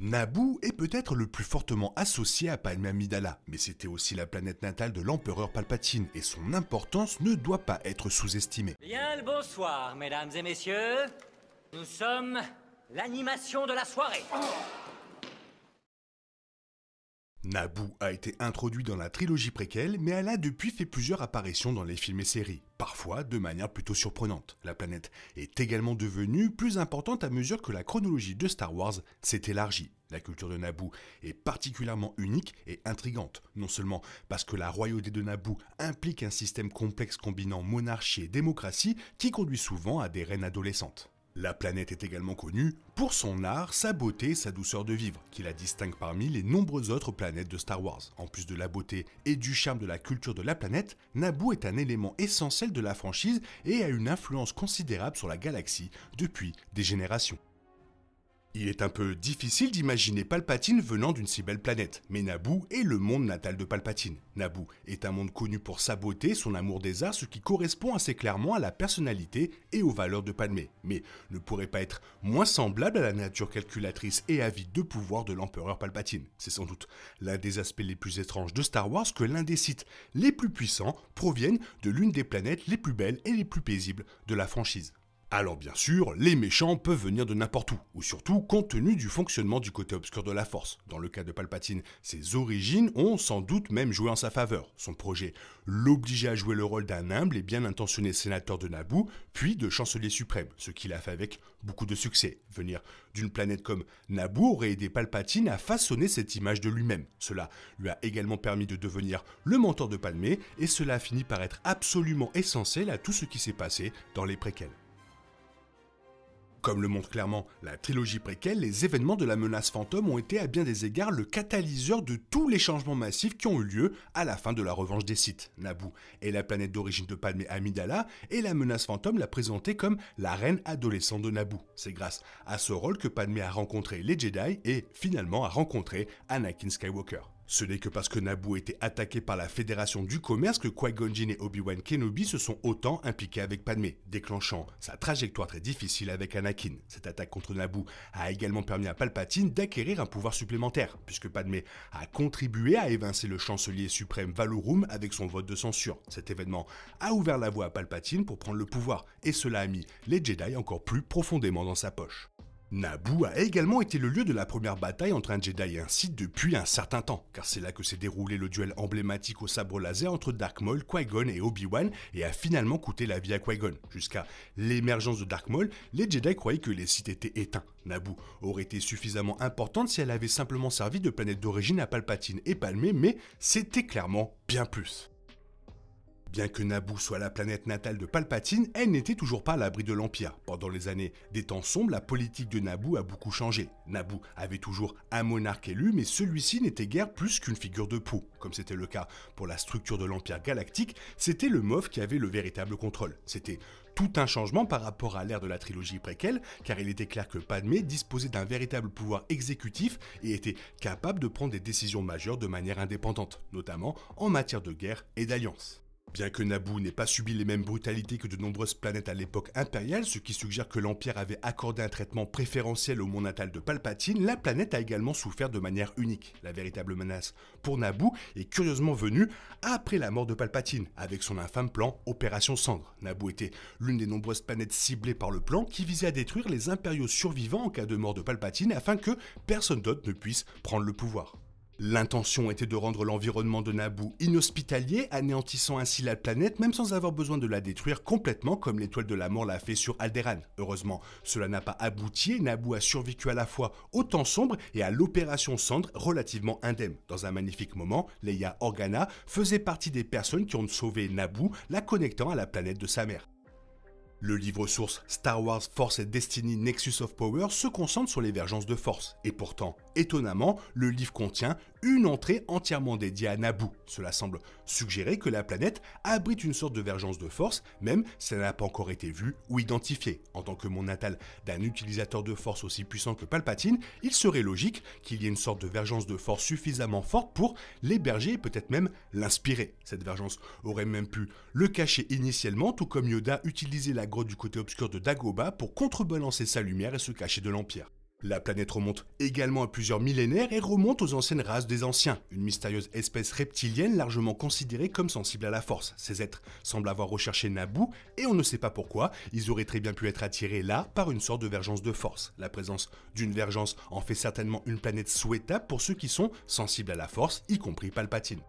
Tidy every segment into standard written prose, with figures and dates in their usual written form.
Naboo est peut-être le plus fortement associé à Padmé Amidala, mais c'était aussi la planète natale de l'empereur Palpatine, et son importance ne doit pas être sous-estimée. Bien le bonsoir, mesdames et messieurs. Nous sommes l'animation de la soirée. Naboo a été introduit dans la trilogie préquelle, mais elle a depuis fait plusieurs apparitions dans les films et séries, parfois de manière plutôt surprenante. La planète est également devenue plus importante à mesure que la chronologie de Star Wars s'est élargie. La culture de Naboo est particulièrement unique et intrigante, non seulement parce que la royauté de Naboo implique un système complexe combinant monarchie et démocratie qui conduit souvent à des reines adolescentes. La planète est également connue pour son art, sa beauté et sa douceur de vivre, qui la distingue parmi les nombreuses autres planètes de Star Wars. En plus de la beauté et du charme de la culture de la planète, Naboo est un élément essentiel de la franchise et a une influence considérable sur la galaxie depuis des générations. Il est un peu difficile d'imaginer Palpatine venant d'une si belle planète, mais Naboo est le monde natal de Palpatine. Naboo est un monde connu pour sa beauté, son amour des arts, ce qui correspond assez clairement à la personnalité et aux valeurs de Padmé, mais ne pourrait pas être moins semblable à la nature calculatrice et avide de pouvoir de l'empereur Palpatine. C'est sans doute l'un des aspects les plus étranges de Star Wars que l'un des sites les plus puissants provienne de l'une des planètes les plus belles et les plus paisibles de la franchise. Alors bien sûr, les méchants peuvent venir de n'importe où, ou surtout compte tenu du fonctionnement du côté obscur de la Force. Dans le cas de Palpatine, ses origines ont sans doute même joué en sa faveur. Son projet l'obligeait à jouer le rôle d'un humble et bien intentionné sénateur de Naboo, puis de chancelier suprême, ce qu'il a fait avec beaucoup de succès. Venir d'une planète comme Naboo aurait aidé Palpatine à façonner cette image de lui-même. Cela lui a également permis de devenir le mentor de Padmé, et cela a fini par être absolument essentiel à tout ce qui s'est passé dans les préquels. Comme le montre clairement la trilogie préquelle, les événements de la menace fantôme ont été à bien des égards le catalyseur de tous les changements massifs qui ont eu lieu à la fin de la revanche des Sith. Naboo est la planète d'origine de Padmé Amidala et la menace fantôme l'a présentée comme la reine adolescente de Naboo. C'est grâce à ce rôle que Padmé a rencontré les Jedi et finalement a rencontré Anakin Skywalker. Ce n'est que parce que Naboo était attaqué par la Fédération du Commerce que Qui-Gon Jinn et Obi-Wan Kenobi se sont autant impliqués avec Padmé, déclenchant sa trajectoire très difficile avec Anakin. Cette attaque contre Naboo a également permis à Palpatine d'acquérir un pouvoir supplémentaire, puisque Padmé a contribué à évincer le chancelier suprême Valorum avec son vote de censure. Cet événement a ouvert la voie à Palpatine pour prendre le pouvoir, et cela a mis les Jedi encore plus profondément dans sa poche. Naboo a également été le lieu de la première bataille entre un Jedi et un Sith depuis un certain temps, car c'est là que s'est déroulé le duel emblématique au sabre laser entre Dark Maul, Qui-Gon et Obi-Wan, et a finalement coûté la vie à Qui-Gon. Jusqu'à l'émergence de Dark Maul, les Jedi croyaient que les Sith étaient éteints. Naboo aurait été suffisamment importante si elle avait simplement servi de planète d'origine à Palpatine et Padmé, mais c'était clairement bien plus. Bien que Naboo soit la planète natale de Palpatine, elle n'était toujours pas à l'abri de l'Empire. Pendant les années des temps sombres, la politique de Naboo a beaucoup changé. Naboo avait toujours un monarque élu, mais celui-ci n'était guère plus qu'une figure de proue. Comme c'était le cas pour la structure de l'Empire galactique, c'était le MOF qui avait le véritable contrôle. C'était tout un changement par rapport à l'ère de la trilogie préquelle, car il était clair que Padmé disposait d'un véritable pouvoir exécutif et était capable de prendre des décisions majeures de manière indépendante, notamment en matière de guerre et d'alliance. Bien que Naboo n'ait pas subi les mêmes brutalités que de nombreuses planètes à l'époque impériale, ce qui suggère que l'Empire avait accordé un traitement préférentiel au monde natal de Palpatine, la planète a également souffert de manière unique. La véritable menace pour Naboo est curieusement venue après la mort de Palpatine, avec son infâme plan Opération Cendre. Naboo était l'une des nombreuses planètes ciblées par le plan qui visait à détruire les impériaux survivants en cas de mort de Palpatine afin que personne d'autre ne puisse prendre le pouvoir. L'intention était de rendre l'environnement de Naboo inhospitalier, anéantissant ainsi la planète même sans avoir besoin de la détruire complètement comme l'étoile de la mort l'a fait sur Alderaan. Heureusement, cela n'a pas abouti et Naboo a survécu à la fois au temps sombre et à l'opération Cendre relativement indemne. Dans un magnifique moment, Leia Organa faisait partie des personnes qui ont sauvé Naboo, la connectant à la planète de sa mère. Le livre-source Star Wars Force and Destiny Nexus of Power se concentre sur les vergences de force, et pourtant, étonnamment, le livre contient une entrée entièrement dédiée à Naboo. Cela semble suggérer que la planète abrite une sorte de vergence de force, même si elle n'a pas encore été vue ou identifiée. En tant que monde natal d'un utilisateur de force aussi puissant que Palpatine, il serait logique qu'il y ait une sorte de vergence de force suffisamment forte pour l'héberger et peut-être même l'inspirer. Cette vergence aurait même pu le cacher initialement, tout comme Yoda utilisait la grotte du côté obscur de Dagobah pour contrebalancer sa lumière et se cacher de l'Empire. La planète remonte également à plusieurs millénaires et remonte aux anciennes races des anciens, une mystérieuse espèce reptilienne largement considérée comme sensible à la force. Ces êtres semblent avoir recherché Naboo et on ne sait pas pourquoi, ils auraient très bien pu être attirés là par une sorte de vergence de force. La présence d'une vergence en fait certainement une planète souhaitable pour ceux qui sont sensibles à la force, y compris Palpatine.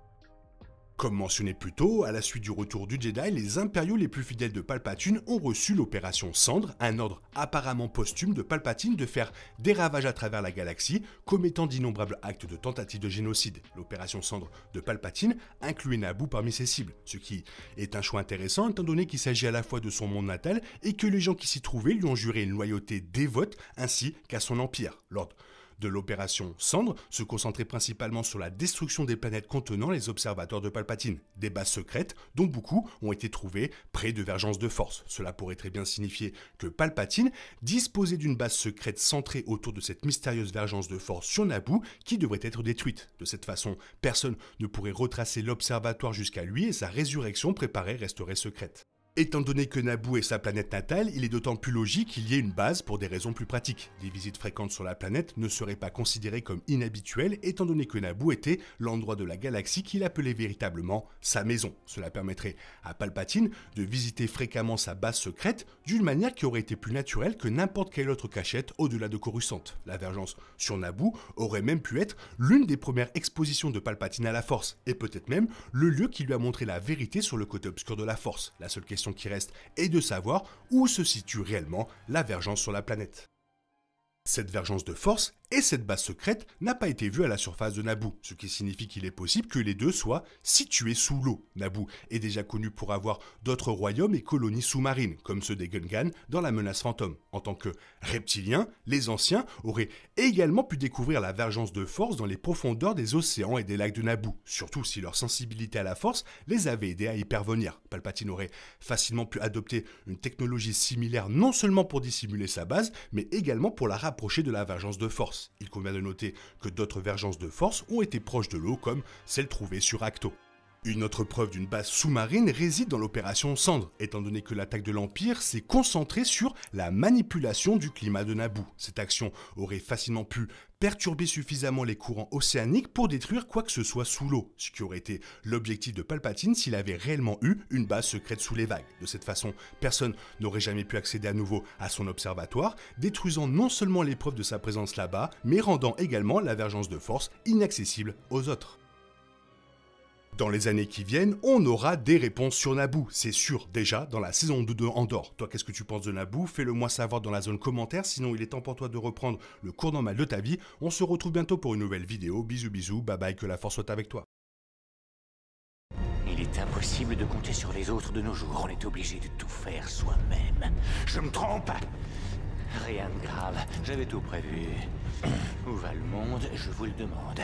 Comme mentionné plus tôt, à la suite du retour du Jedi, les impériaux les plus fidèles de Palpatine ont reçu l'opération Cendre, un ordre apparemment posthume de Palpatine de faire des ravages à travers la galaxie, commettant d'innombrables actes de tentative de génocide. L'opération Cendre de Palpatine incluait Naboo parmi ses cibles, ce qui est un choix intéressant étant donné qu'il s'agit à la fois de son monde natal et que les gens qui s'y trouvaient lui ont juré une loyauté dévote ainsi qu'à son empire. L'ordre de l'opération Cendre se concentrait principalement sur la destruction des planètes contenant les observateurs de Palpatine, des bases secrètes dont beaucoup ont été trouvées près de vergences de force. Cela pourrait très bien signifier que Palpatine disposait d'une base secrète centrée autour de cette mystérieuse vergence de force sur Naboo qui devrait être détruite. De cette façon, personne ne pourrait retracer l'observatoire jusqu'à lui et sa résurrection préparée resterait secrète. Étant donné que Naboo est sa planète natale, il est d'autant plus logique qu'il y ait une base pour des raisons plus pratiques. Des visites fréquentes sur la planète ne seraient pas considérées comme inhabituelles étant donné que Naboo était l'endroit de la galaxie qu'il appelait véritablement sa maison. Cela permettrait à Palpatine de visiter fréquemment sa base secrète d'une manière qui aurait été plus naturelle que n'importe quelle autre cachette au-delà de Coruscant. La vergence sur Naboo aurait même pu être l'une des premières expositions de Palpatine à la Force, et peut-être même le lieu qui lui a montré la vérité sur le côté obscur de la Force. La seule question qui reste est de savoir où se situe réellement la vergence sur la planète. Cette vergence de force et cette base secrète n'a pas été vue à la surface de Naboo, ce qui signifie qu'il est possible que les deux soient situés sous l'eau. Naboo est déjà connu pour avoir d'autres royaumes et colonies sous-marines, comme ceux des Gungan dans la menace fantôme. En tant que reptiliens, les anciens auraient également pu découvrir la vergence de force dans les profondeurs des océans et des lacs de Naboo, surtout si leur sensibilité à la force les avait aidés à y parvenir. Palpatine aurait facilement pu adopter une technologie similaire non seulement pour dissimuler sa base, mais également pour la rapprocher de la vergence de force. Il convient de noter que d'autres vergences de force ont été proches de l'eau comme celle trouvée sur Ahch-To. Une autre preuve d'une base sous-marine réside dans l'opération Cendre, étant donné que l'attaque de l'Empire s'est concentrée sur la manipulation du climat de Naboo. Cette action aurait facilement pu perturber suffisamment les courants océaniques pour détruire quoi que ce soit sous l'eau, ce qui aurait été l'objectif de Palpatine s'il avait réellement eu une base secrète sous les vagues. De cette façon, personne n'aurait jamais pu accéder à nouveau à son observatoire, détruisant non seulement les preuves de sa présence là-bas, mais rendant également la vergence de force inaccessible aux autres. Dans les années qui viennent, on aura des réponses sur Naboo, c'est sûr, déjà dans la saison 2 de Andor. Toi, qu'est-ce que tu penses de Naboo? Fais-le moi savoir dans la zone commentaire, sinon il est temps pour toi de reprendre le cours normal de ta vie. On se retrouve bientôt pour une nouvelle vidéo, bisous bisous, bye bye, que la force soit avec toi. Il est impossible de compter sur les autres de nos jours, on est obligé de tout faire soi-même. Je me trompe? Rien de grave, j'avais tout prévu. Où va le monde, je vous le demande.